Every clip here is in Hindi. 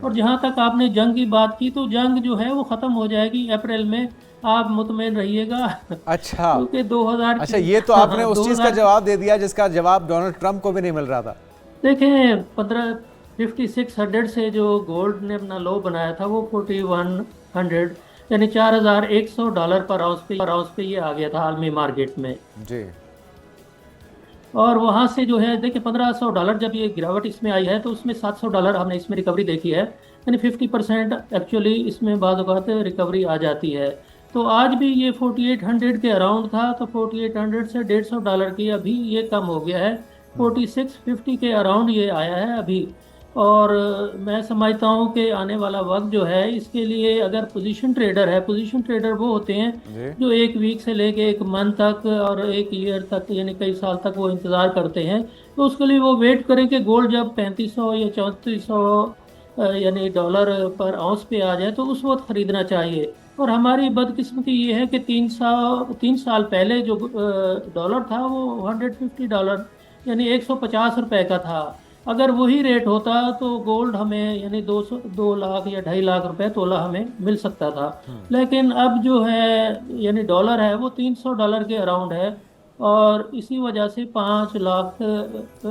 और जहाँ तक आपने जंग की बात की, तो जंग जो है वो ख़त्म हो जाएगी अप्रैल में, आप मुतमईन रहिएगा। अच्छा। क्योंकि 2000 अच्छा, की, ये तो आपने हाँ उस चीज का 2000, जवाब दे दिया जिसका जवाब डोनाल्ड ट्रंप को भी नहीं मिल रहा था। देखें 5600 से जो गोल्ड ने अपना लो बनाया था वो 4100, यानी $4100 पर आउंस पे ये आ गया था आलमी मार्केट में। जी। और वहां से जो है देखिए $1500 जब ये गिरावट इसमें आई है, तो उसमें $700 हमने इसमें रिकवरी देखी है, यानी 50% एक्चुअली इसमें बाद औक़ात रिकवरी आ जाती है। तो आज भी ये 4800 के अराउंड था, तो 4800 से $150 की अभी ये कम हो गया है, 4650 के अराउंड ये आया है अभी। और मैं समझता हूँ कि आने वाला वक्त जो है इसके लिए, अगर पोजीशन ट्रेडर है, पोजीशन ट्रेडर वो होते हैं जी। जो एक वीक से लेके एक मंथ तक और एक ईयर तक, यानी कई साल तक वो इंतज़ार करते हैं। तो उसके लिए वो वेट करें कि गोल्ड जब 3500 या 3400 यानी डॉलर पर आउंस पे आ जाए, तो उस वक्त खरीदना चाहिए। और हमारी बदकिस्मती ये है कि 3 साल पहले जो डॉलर था वो $150, यानी $150 का था। अगर वही रेट होता तो गोल्ड हमें यानी 2 लाख या 2.5 लाख रुपए तोला हमें मिल सकता था। लेकिन अब जो है यानी डॉलर है वो $300 के अराउंड है, और इसी वजह से 5 लाख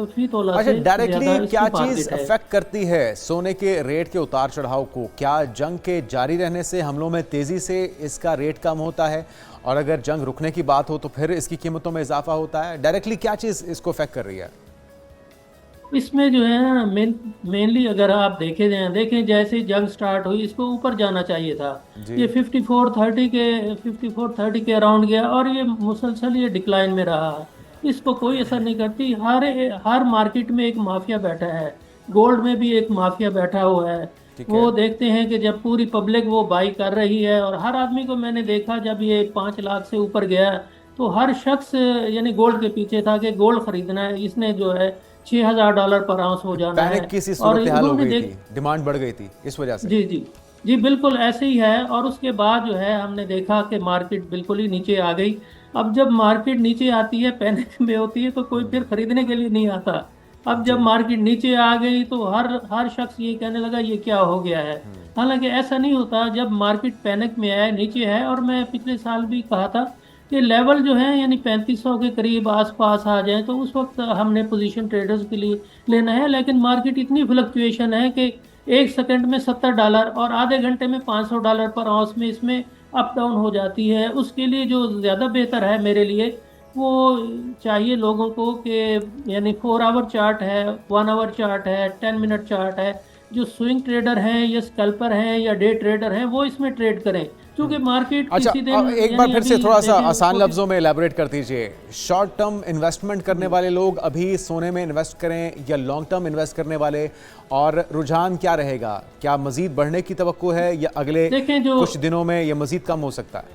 फी तोला अच्छा, से डायरेक्टली ज्यादा क्या इसकी चीज मार्केट है। अफेक्ट करती है सोने के रेट के उतार चढ़ाव को? क्या जंग के जारी रहने से, हमलों में तेजी से इसका रेट कम होता है, और अगर जंग रुकने की बात हो तो फिर इसकी कीमतों में इजाफा होता है? डायरेक्टली क्या चीज इसको अफेक्ट कर रही है? इसमें जो है ना, मेनली अगर आप देखें जैसे ही जंग स्टार्ट हुई, इसको ऊपर जाना चाहिए था। जी। ये 5430 के अराउंड गया, और ये मुसलसल ये डिक्लाइन में रहा। इसको कोई असर नहीं करती। हर हर मार्केट में एक माफिया बैठा है, गोल्ड में भी एक माफिया बैठा हुआ है। ठीक है। वो देखते हैं कि जब पूरी पब्लिक वो बाई कर रही है, और हर आदमी को मैंने देखा जब ये 5 लाख से ऊपर गया, तो हर शख्स यानी गोल्ड के पीछे था कि गोल्ड खरीदना है, इसने जो है $6000 पर आउंस हो जाना है। पैनिक की सी और सूरत हाल हो उन्होंने गई थी, देख, डिमांड बढ़ गई थी इस वजह से। जी जी, जी बिल्कुल ऐसे ही है। और उसके बाद जो है हमने देखा कि मार्केट बिल्कुल ही नीचे आ गई। अब जब मार्केट नीचे आती है, पैनिक में होती है, तो कोई फिर खरीदने के लिए नहीं आता। अब जब जी। मार्केट नीचे आ गई तो हर हर शख्स ये कहने लगा ये क्या हो गया है। हालांकि ऐसा नहीं होता। जब मार्केट पैनिक में है, नीचे है, और मैं पिछले साल भी कहा था कि लेवल जो है यानी 3500 के करीब आसपास आ जाए, तो उस वक्त हमने पोजीशन ट्रेडर्स के लिए लेना है। लेकिन मार्केट इतनी फ्लक्चुएशन है कि 1 सेकंड में $70 और आधे घंटे में $500 पर आउंस में इसमें अप डाउन हो जाती है। उसके लिए जो ज़्यादा बेहतर है मेरे लिए, वो चाहिए लोगों को कि यानी 4 आवर चार्ट है, 1 आवर चार्ट है, 10 मिनट चार्ट है, जो स्विंग ट्रेडर हैं या स्कल्पर हैं या डे ट्रेडर हैं वो इसमें ट्रेड करें, क्योंकि मार्केट अच्छा, किसी दिन एक बार यानी फिर से अभी थोड़ा सा देखें आसान लफ्जों में एलैबोरेट कर दीजिए। शॉर्ट टर्म इन्वेस्टमेंट करने वाले लोग अभी सोने में इन्वेस्ट करें या लॉन्ग टर्म इन्वेस्ट करने वाले, और रुझान क्या रहेगा? क्या मजीद बढ़ने की तवक्को है, या अगले देखें जो कुछ दिनों में ये मजीद कम हो सकता है?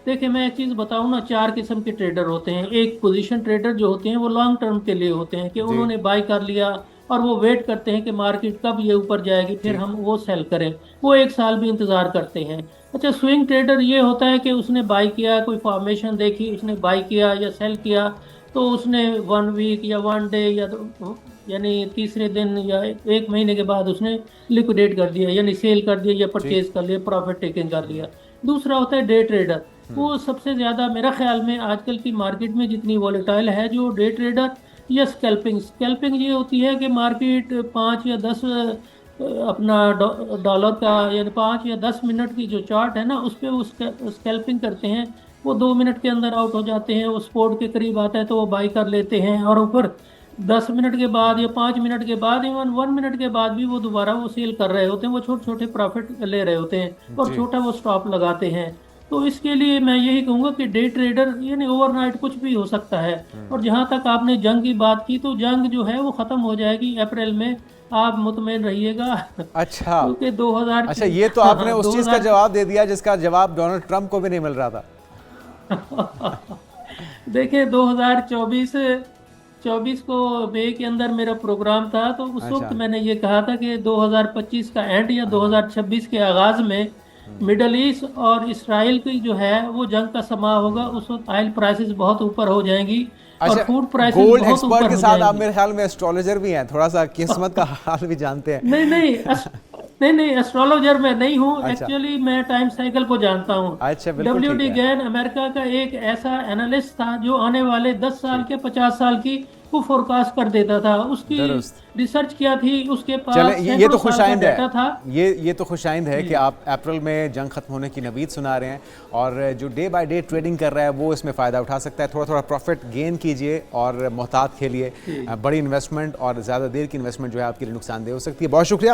देखिए मैं एक चीज बताऊं ना, 4 किस्म के ट्रेडर होते हैं। एक पोजीशन ट्रेडर जो होते हैं वो लॉन्ग टर्म के लिए होते हैं, कि जी। उन्होंने बाय कर लिया और वो वेट करते हैं कि मार्केट कब ये ऊपर जाएगी फिर जी। हम वो सेल करें। वो 1 साल भी इंतजार करते हैं। अच्छा, स्विंग ट्रेडर ये होता है कि उसने बाय किया, कोई फॉर्मेशन देखी, उसने बाय किया या सेल किया, तो उसने 1 वीक या 1 डे या यानी तीसरे दिन या 1 महीने के बाद उसने लिक्विडेट कर दिया, यानी सेल कर दिया या जी। परचेज कर लिया, प्रॉफिट टेकिंग कर लिया। दूसरा होता है डे ट्रेडर। वो सबसे ज्यादा मेरा ख्याल में आजकल की मार्केट में जितनी वॉलेटाइल है, जो डे ट्रेडर या स्कैल्पिंग। स्कैल्पिंग ये होती है कि मार्केट 5 या 10 अपना डॉलर का यानी 5 या 10 मिनट की जो चार्ट है ना, उस पर वो स्कैल्पिंग करते हैं। वो 2 मिनट के अंदर आउट हो जाते हैं, वो सपोर्ट के करीब आता है तो वो बाई कर लेते हैं, और ऊपर 10 मिनट के बाद या 5 मिनट के बाद, इवन 1 मिनट के बाद भी वो दोबारा वो सेल कर रहे होते हैं, वो छोटे छोटे प्रॉफिट ले रहे होते हैं, और जी। छोटा वो स्टॉप लगाते हैं। तो इसके लिए मैं यही कहूंगा कि डे ट्रेडर यानी ओवरनाइट कुछ भी हो सकता है। और जहां तक आपने जंग की बात की, तो जंग जो है वो खत्म हो जाएगी अप्रैल में, आप मुतमईन रहिएगा। अच्छा। क्योंकि 2000 अच्छा, की, ये तो आपने हाँ उस चीज का 2000 जवाब दे दिया जिसका जवाब डोनाल्ड ट्रंप को भी नहीं मिल रहा था। देखिए 2024 24 को मई के अंदर मेरा प्रोग्राम था, तो उस वक्त अच्छा। मैंने ये कहा था कि 2025 का एंड या 2026 के आगाज में मिडल ईस्ट और इसराइल की जो है वो जंग का समा होगा, उस वक्त ऑयल प्राइसेस बहुत ऊपर हो जाएंगी और अच्छा, फूड प्राइसेस गोल्ड बहुत एक्सपर्ट ऊपर के हो साथ आप जाएंगी। मेरे ख्याल में एस्ट्रोलॉजर भी हैं, थोड़ा सा किस्मत का हाल भी जानते हैं। नहीं नहीं नहीं नहीं, एस्ट्रोलॉजर मैं नहीं हूँ, अच्छा एक्चुअली मैं टाइम साइकिल को जानता हूँ। अच्छा, बिल्कुल डब्ल्यू ठीक डी है। गैन अमेरिका का एक ऐसा एनालिस्ट था जो आने वाले 10 साल ठीक, के 50 साल की वो फोरकास्ट कर देता था। उसकी दुरुस्त। रिसर्च किया थी, उसके चले, पास ये तो सैकड़ों साल का खुशाइंद डाटा है। था। ये तो खुशाइंद है जी कि आप अप्रैल में जंग खत्म होने की नवीद सुना रहे हैं, और जो डे बाय डे ट्रेडिंग कर रहा है वो इसमें फ़ायदा उठा सकता है। थोड़ा थोड़ा प्रॉफिट गेन कीजिए और मोहतात खेलिए। जी। बड़ी इन्वेस्टमेंट और ज़्यादा देर की इन्वेस्टमेंट जो है आपके लिए नुकसानदेह हो सकती है। बहुत शुक्रिया।